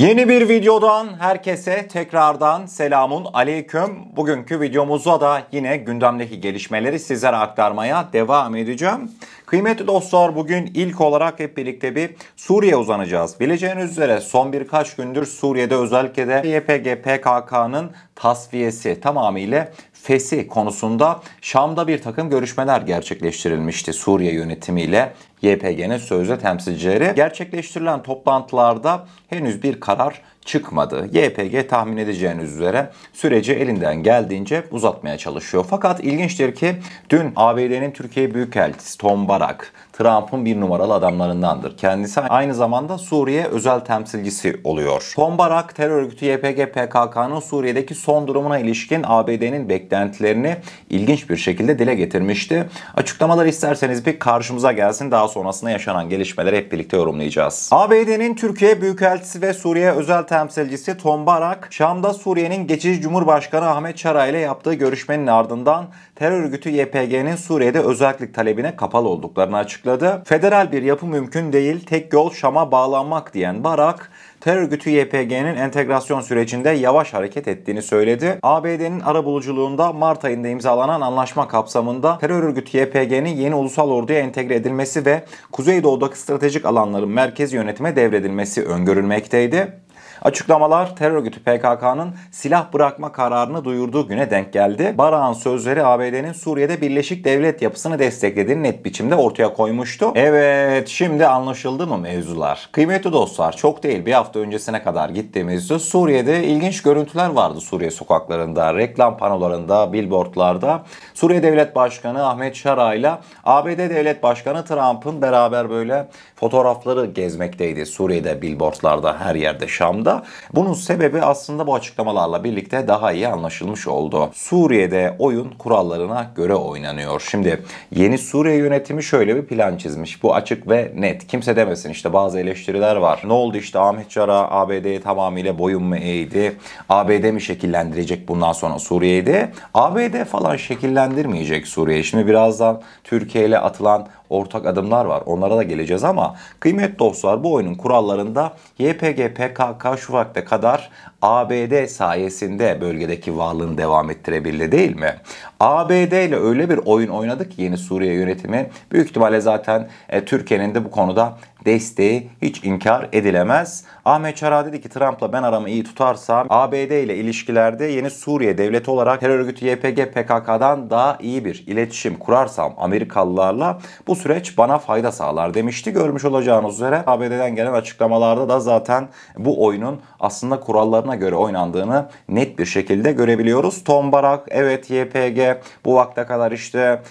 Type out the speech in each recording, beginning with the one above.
Yeni bir videodan herkese tekrardan selamun aleyküm. Bugünkü videomuzda da yine gündemdeki gelişmeleri sizlere aktarmaya devam edeceğim. Kıymetli dostlar, bugün ilk olarak hep birlikte bir Suriye uzanacağız. Bileceğiniz üzere son birkaç gündür Suriye'de özellikle de YPG PKK'nın tasfiyesi tamamıyla feshi konusunda Şam'da bir takım görüşmeler gerçekleştirilmişti Suriye yönetimiyle YPG'nin sözde temsilcileri. Gerçekleştirilen toplantılarda henüz bir karar çıkmadı. YPG tahmin edeceğiniz üzere süreci elinden geldiğince uzatmaya çalışıyor. Fakat ilginçtir ki dün ABD'nin Türkiye Büyükelçisi Tom Barak, Trump'ın bir numaralı adamlarındandır. Kendisi aynı zamanda Suriye özel temsilcisi oluyor. Tom Barak, terör örgütü YPG PKK'nın Suriye'deki son durumuna ilişkin ABD'nin beklentilerini ilginç bir şekilde dile getirmişti. Açıklamaları isterseniz bir karşımıza gelsin, daha sonrasında yaşanan gelişmeleri hep birlikte yorumlayacağız. ABD'nin Türkiye Büyükelçisi ve Suriye özel temsilcisi Tom Barak, Şam'da Suriye'nin geçici Cumhurbaşkanı Ahmet Şara ile yaptığı görüşmenin ardından terör örgütü YPG'nin Suriye'de özellik talebine kapalı olduklarını açıkladı. Federal bir yapı mümkün değil, tek yol Şam'a bağlanmak diyen Barak, terör örgütü YPG'nin entegrasyon sürecinde yavaş hareket ettiğini söyledi. ABD'nin arabuluculuğunda Mart ayında imzalanan anlaşma kapsamında terör örgütü YPG'nin yeni ulusal orduya entegre edilmesi ve Kuzeydoğu'daki stratejik alanların merkez yönetime devredilmesi öngörülmekteydi. Açıklamalar terör örgütü PKK'nın silah bırakma kararını duyurduğu güne denk geldi. Barak'ın sözleri ABD'nin Suriye'de Birleşik Devlet yapısını desteklediğini net biçimde ortaya koymuştu. Evet, şimdi anlaşıldı mı mevzular? Kıymetli dostlar, çok değil bir hafta öncesine kadar gittiğimizde Suriye'de ilginç görüntüler vardı Suriye sokaklarında, reklam panolarında, billboardlarda. Suriye Devlet Başkanı Ahmet Şara ile ABD Devlet Başkanı Trump'ın beraber böyle fotoğrafları gezmekteydi Suriye'de, billboardlarda, her yerde, Şam'da. Bunun sebebi aslında bu açıklamalarla birlikte daha iyi anlaşılmış oldu. Suriye'de oyun kurallarına göre oynanıyor. Şimdi yeni Suriye yönetimi şöyle bir plan çizmiş. Bu açık ve net. Kimse demesin işte bazı eleştiriler var. Ne oldu işte Ahmet Şara ABD'ye tamamıyla boyun mu eğdi? ABD mi şekillendirecek bundan sonra Suriye'de? ABD falan şekillendirmeyecek Suriye'yi. Şimdi birazdan Türkiye ile atılan ortak adımlar var. Onlara da geleceğiz ama kıymetli dostlar, bu oyunun kurallarında YPG PKK şu vakte kadar ABD sayesinde bölgedeki varlığını devam ettirebildi, değil mi? ABD ile öyle bir oyun oynadı ki yeni Suriye yönetimi, büyük ihtimalle zaten Türkiye'nin de bu konuda desteği hiç inkar edilemez. Ahmet Şara dedi ki Trump'la ben aramı iyi tutarsam ABD ile ilişkilerde yeni Suriye devleti olarak terör örgütü YPG PKK'dan daha iyi bir iletişim kurarsam Amerikalılarla bu süreç bana fayda sağlar demişti. Görmüş olacağınız üzere ABD'den gelen açıklamalarda da zaten bu oyunun aslında kurallarına göre oynandığını net bir şekilde görebiliyoruz. Tom Barak, evet YPG bu vakte kadar işte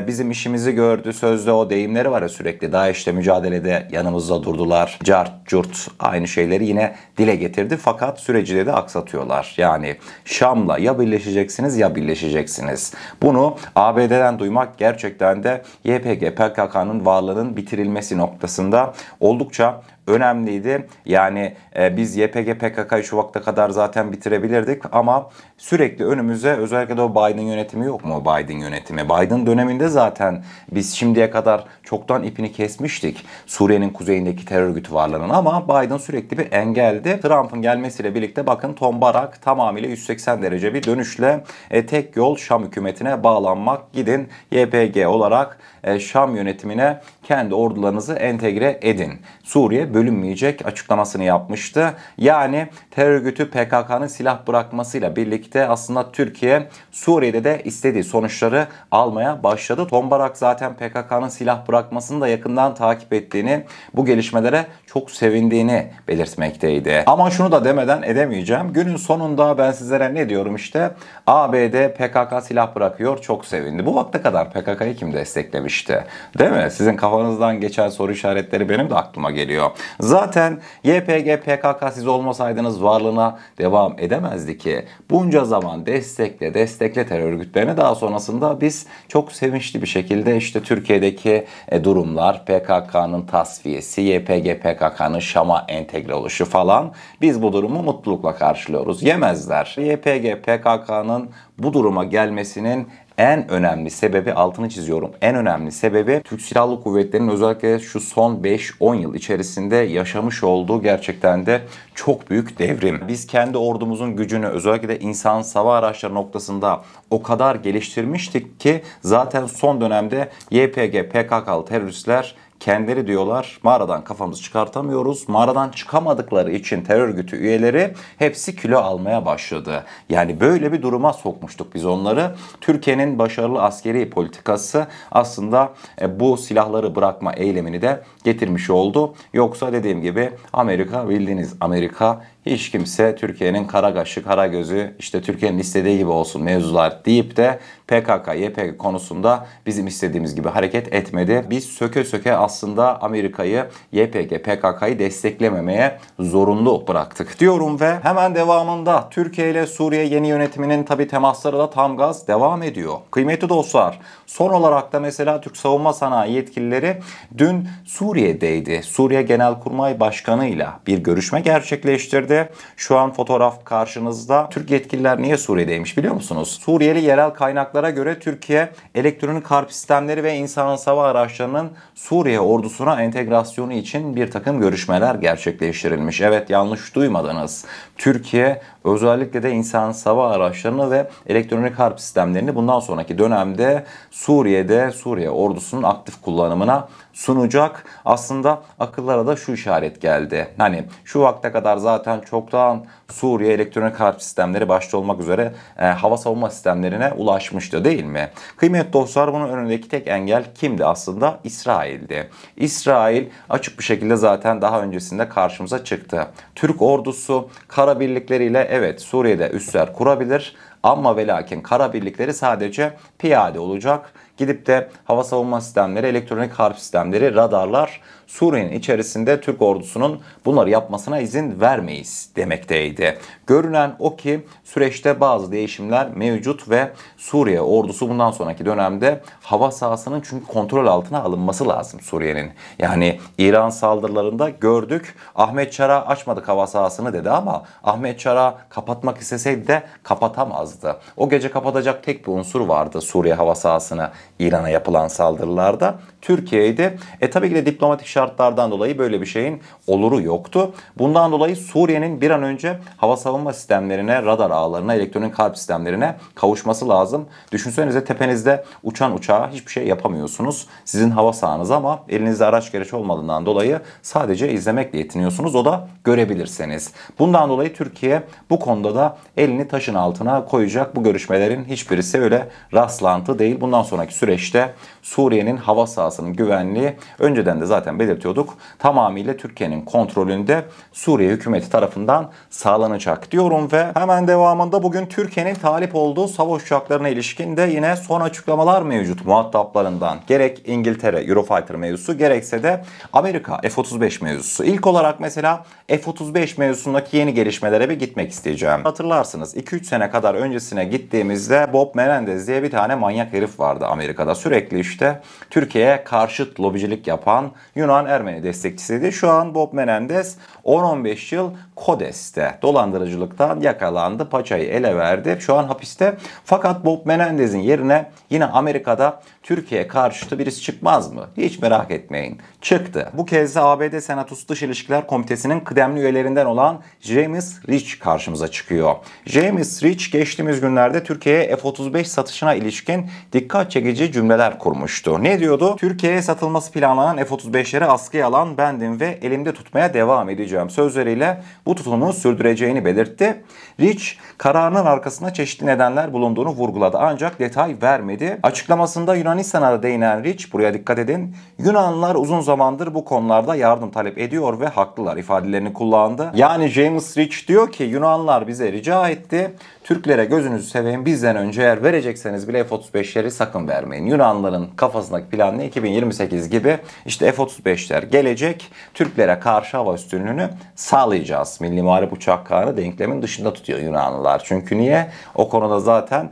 bizim işimizi gördü, sözde o deyimleri var ya sürekli, DAEŞ'le mücadelede yanımızda durdular, cart curt aynı şeyleri yine dile getirdi fakat süreci de aksatıyorlar. Yani Şam'la ya birleşeceksiniz ya birleşeceksiniz. Bunu ABD'den duymak gerçekten de YPG PKK'nın varlığının bitirilmesi noktasında oldukça önemliydi. Yani biz YPG PKK'yı şu vakte kadar zaten bitirebilirdik ama sürekli önümüze özellikle de o Biden yönetimi yok mu? Biden yönetimi. Biden döneminde zaten biz şimdiye kadar çoktan ipini kesmiştik Suriye'nin kuzeyindeki terör örgütü varlığının ama Biden sürekli bir engeldi. Trump'ın gelmesiyle birlikte bakın Tom Barak tamamıyla 180 derece bir dönüşle tek yol Şam hükümetine bağlanmak. Gidin YPG olarak Şam yönetimine kendi ordularınızı entegre edin. Suriye bölünmeyecek açıklamasını yapmıştı. Yani terör örgütü PKK'nın silah bırakmasıyla birlikte aslında Türkiye Suriye'de de istediği sonuçları almaya başladı. Tom Barak zaten PKK'nın silah bırakmasını da yakından takip ettiğini, bu gelişmelere çok sevindiğini belirtmekteydi. Ama şunu da demeden edemeyeceğim. Günün sonunda ben sizlere ne diyorum işte, ABD PKK silah bırakıyor, çok sevindi. Bu vakte kadar PKK'yı kim desteklemişti? Değil mi? Sizin kafanızdan geçen soru işaretleri benim de aklıma geliyor. Zaten YPG PKK siz olmasaydınız varlığına devam edemezdi ki. Bunca zaman destekle terör örgütlerini, daha sonrasında biz çok sevinçli bir şekilde işte Türkiye'deki durumlar, PKK'nın tasfiyesi, YPG PKK'nın Şam'a entegre oluşu falan, biz bu durumu mutlulukla karşılıyoruz. Yemezler. YPG PKK'nın bu duruma gelmesinin en önemli sebebi, altını çiziyorum, en önemli sebebi Türk Silahlı Kuvvetleri'nin özellikle şu son 5-10 yıl içerisinde yaşamış olduğu gerçekten de çok büyük devrim. Biz kendi ordumuzun gücünü özellikle de insan hava araçları noktasında o kadar geliştirmiştik ki zaten son dönemde YPG, PKK'lı teröristler kendileri diyorlar mağaradan kafamızı çıkartamıyoruz. Mağaradan çıkamadıkları için terör örgütü üyeleri hepsi kilo almaya başladı. Yani böyle bir duruma sokmuştuk biz onları. Türkiye'nin başarılı askeri politikası aslında bu silahları bırakma eylemini de getirmiş oldu. Yoksa dediğim gibi Amerika, bildiğiniz Amerika, hiç kimse Türkiye'nin kara kaşı, kara gözü, işte Türkiye'nin istediği gibi olsun mevzular deyip de PKK, YPG konusunda bizim istediğimiz gibi hareket etmedi. Biz söke söke aslında Amerika'yı, YPG, PKK'yı desteklememeye zorunlu bıraktık diyorum ve hemen devamında Türkiye ile Suriye yeni yönetiminin tabi temasları da tam gaz devam ediyor. Kıymetli dostlar, son olarak da mesela Türk Savunma Sanayi yetkilileri dün Suriye'deydi. Suriye Genelkurmay Başkanı ile bir görüşme gerçekleştirdi. Şu an fotoğraf karşınızda. Türk yetkililer niye Suriye'deymiş biliyor musunuz? Suriyeli yerel kaynaklara göre Türkiye elektronik harp sistemleri ve insansız hava araçlarının Suriye ordusuna entegrasyonu için bir takım görüşmeler gerçekleştirilmiş. Evet, yanlış duymadınız. Türkiye özellikle de insansız hava araçlarını ve elektronik harp sistemlerini bundan sonraki dönemde Suriye'de Suriye ordusunun aktif kullanımına sunacak. Aslında akıllara da şu işaret geldi. Hani şu vakte kadar zaten çoktan Suriye elektronik harp sistemleri başta olmak üzere hava savunma sistemlerine ulaşmıştı değil mi? Kıymetli dostlar, bunun önündeki tek engel kimdi aslında? İsrail'di. İsrail açık bir şekilde zaten daha öncesinde karşımıza çıktı. Türk ordusu kara birlikleriyle evet Suriye'de üsler kurabilir ama ve lakin kara birlikleri sadece piyade olacak. Gidip de hava savunma sistemleri, elektronik harp sistemleri, radarlar Suriye'nin içerisinde Türk ordusunun bunları yapmasına izin vermeyiz demekteydi. Görünen o ki süreçte bazı değişimler mevcut ve Suriye ordusu bundan sonraki dönemde hava sahasının çünkü kontrol altına alınması lazım Suriye'nin. Yani İran saldırılarında gördük, Ahmet Şara açmadık hava sahasını dedi ama Ahmet Şara kapatmak isteseydi de kapatamazdı. O gece kapatacak tek bir unsur vardı Suriye hava sahasını İran'a yapılan saldırılarda. Türkiye'ydi. Tabii ki de diplomatik şartlardan dolayı böyle bir şeyin oluru yoktu. Bundan dolayı Suriye'nin bir an önce hava savunma sistemlerine, radar ağlarına, elektronik harp sistemlerine kavuşması lazım. Düşünsenize tepenizde uçan uçağa hiçbir şey yapamıyorsunuz. Sizin hava sahanız ama elinizde araç gereç olmadığından dolayı sadece izlemekle yetiniyorsunuz. O da görebilirseniz. Bundan dolayı Türkiye bu konuda da elini taşın altına koyacak. Bu görüşmelerin hiçbirisi öyle rastlantı değil. Bundan sonraki süreçte Suriye'nin hava sahasının güvenliği önceden de zaten belirtiyorduk. Tamamıyla Türkiye'nin kontrolünde Suriye hükümeti tarafından sağlanacak diyorum ve hemen devamında bugün Türkiye'nin talip olduğu savaş uçaklarına ilişkin de yine son açıklamalar mevcut muhataplarından. Gerek İngiltere Eurofighter mevzusu gerekse de Amerika F-35 mevzusu. İlk olarak mesela F-35 mevzusundaki yeni gelişmelere bir gitmek isteyeceğim. Hatırlarsınız 2-3 sene kadar öncesine gittiğimizde Bob Menendez diye bir tane manyak herif vardı Amerika'da. Sürekli işte Türkiye'ye karşıt lobicilik yapan Yunan Ermeni destekçisiydi. Şu an Bob Menendez 10-15 yıl KODES'te dolandırıcılıktan yakalandı. Paçayı ele verdi. Şu an hapiste. Fakat Bob Menendez'in yerine yine Amerika'da Türkiye karşıtı birisi çıkmaz mı? Hiç merak etmeyin. Çıktı. Bu kez de ABD Senatosu Dış İlişkiler Komitesi'nin kıdemli üyelerinden olan James Rich karşımıza çıkıyor. James Rich geçtiğimiz günlerde Türkiye'ye F-35 satışına ilişkin dikkat çekici cümleler kurmuştu. Ne diyordu? Türkiye'ye satılması planlanan F-35'leri askıya alan bendim ve elimde tutmaya devam edeceğim sözleriyle bu tutumunu sürdüreceğini belirtti. Rich kararının arkasında çeşitli nedenler bulunduğunu vurguladı ancak detay vermedi. Açıklamasında Yunanistan'a da değinen Rich, buraya dikkat edin, Yunanlılar uzun zamandır bu konularda yardım talep ediyor ve haklılar ifadelerini kullandı. Yani James Rich diyor ki Yunanlılar bize rica etti. Türklere gözünüzü seveyim bizden önce eğer verecekseniz bile F-35'leri sakın vermeyin. Yunanlıların kafasındaki plan ne ki 2028 gibi işte F-35'ler gelecek. Türklere karşı hava üstünlüğünü sağlayacağız. Milli Muharip Uçak denklemin dışında tutuyor Yunanlılar. Çünkü niye? O konuda zaten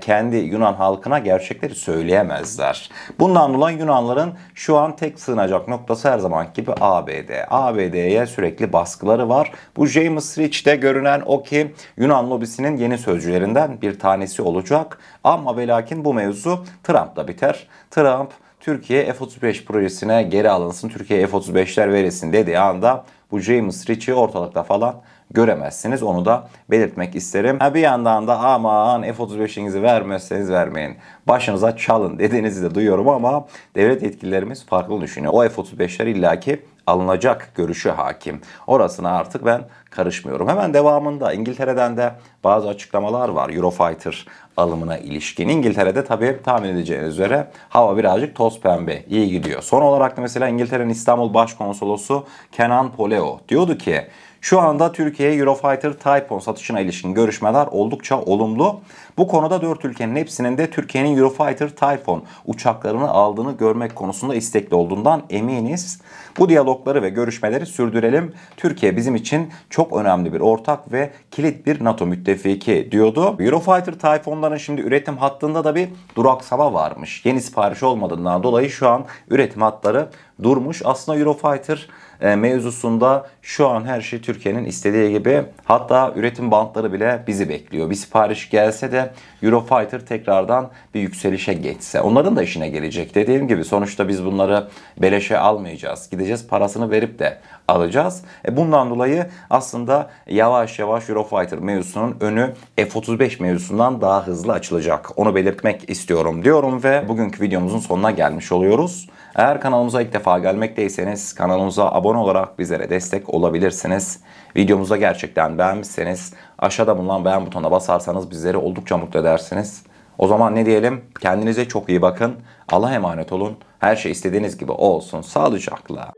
kendi Yunan halkına gerçekleri söyleyemezler. Bundan dolayı Yunanların şu an tek sığınacak noktası her zaman gibi ABD. ABD'ye sürekli baskıları var. Bu James Rich'te görünen o ki Yunan lobisinin yeni sözcülerinden bir tanesi olacak. Ama ve lakin bu mevzu Trump'la biter. Trump Türkiye F-35 projesine geri alınsın, Türkiye F-35'ler verilsin dediği anda bu James Rich'i ortalıkta falan göremezsiniz. Onu da belirtmek isterim. Bir yandan da aman F-35'inizi vermezseniz vermeyin, başınıza çalın dediğinizi de duyuyorum ama devlet yetkililerimiz farklı düşünüyor. O F-35'ler illaki alınacak görüşü hakim. Orasına artık ben karışmıyorum. Hemen devamında İngiltere'den de bazı açıklamalar var Eurofighter alımına ilişkin. İngiltere'de tabii tahmin edeceğiniz üzere hava birazcık toz pembe, iyi gidiyor. Son olarak da mesela İngiltere'nin İstanbul Başkonsolosu Kenan Poleo diyordu ki şu anda Türkiye'ye Eurofighter Typhoon satışına ilişkin görüşmeler oldukça olumlu. Bu konuda 4 ülkenin hepsinin de Türkiye'nin Eurofighter Typhoon uçaklarını aldığını görmek konusunda istekli olduğundan eminiz. Bu diyalogları ve görüşmeleri sürdürelim. Türkiye bizim için çok önemli bir ortak ve kilit bir NATO müttefiki diyordu. Eurofighter Typhoon'ların şimdi üretim hattında da bir duraksama varmış. Yeni sipariş olmadığından dolayı şu an üretim hatları durmuş. Aslında Eurofighter mevzusunda şu an her şey Türkiye'nin istediği gibi, hatta üretim bantları bile bizi bekliyor. Bir sipariş gelse de Eurofighter tekrardan bir yükselişe geçse onların da işine gelecek. Dediğim gibi sonuçta biz bunları beleşe almayacağız. Gideceğiz, parasını verip de alacağız. Bundan dolayı aslında yavaş yavaş Eurofighter mevzusunun önü F-35 mevzusundan daha hızlı açılacak. Onu belirtmek istiyorum diyorum ve bugünkü videomuzun sonuna gelmiş oluyoruz. Eğer kanalımıza ilk defa gelmekteyseniz kanalımıza abone olarak bizlere destek olabilirsiniz. Videomuzu gerçekten beğenmişseniz aşağıda bulunan beğen butonuna basarsanız bizleri oldukça mutlu edersiniz. O zaman ne diyelim? Kendinize çok iyi bakın. Allah'a emanet olun. Her şey istediğiniz gibi olsun. Sağlıcakla.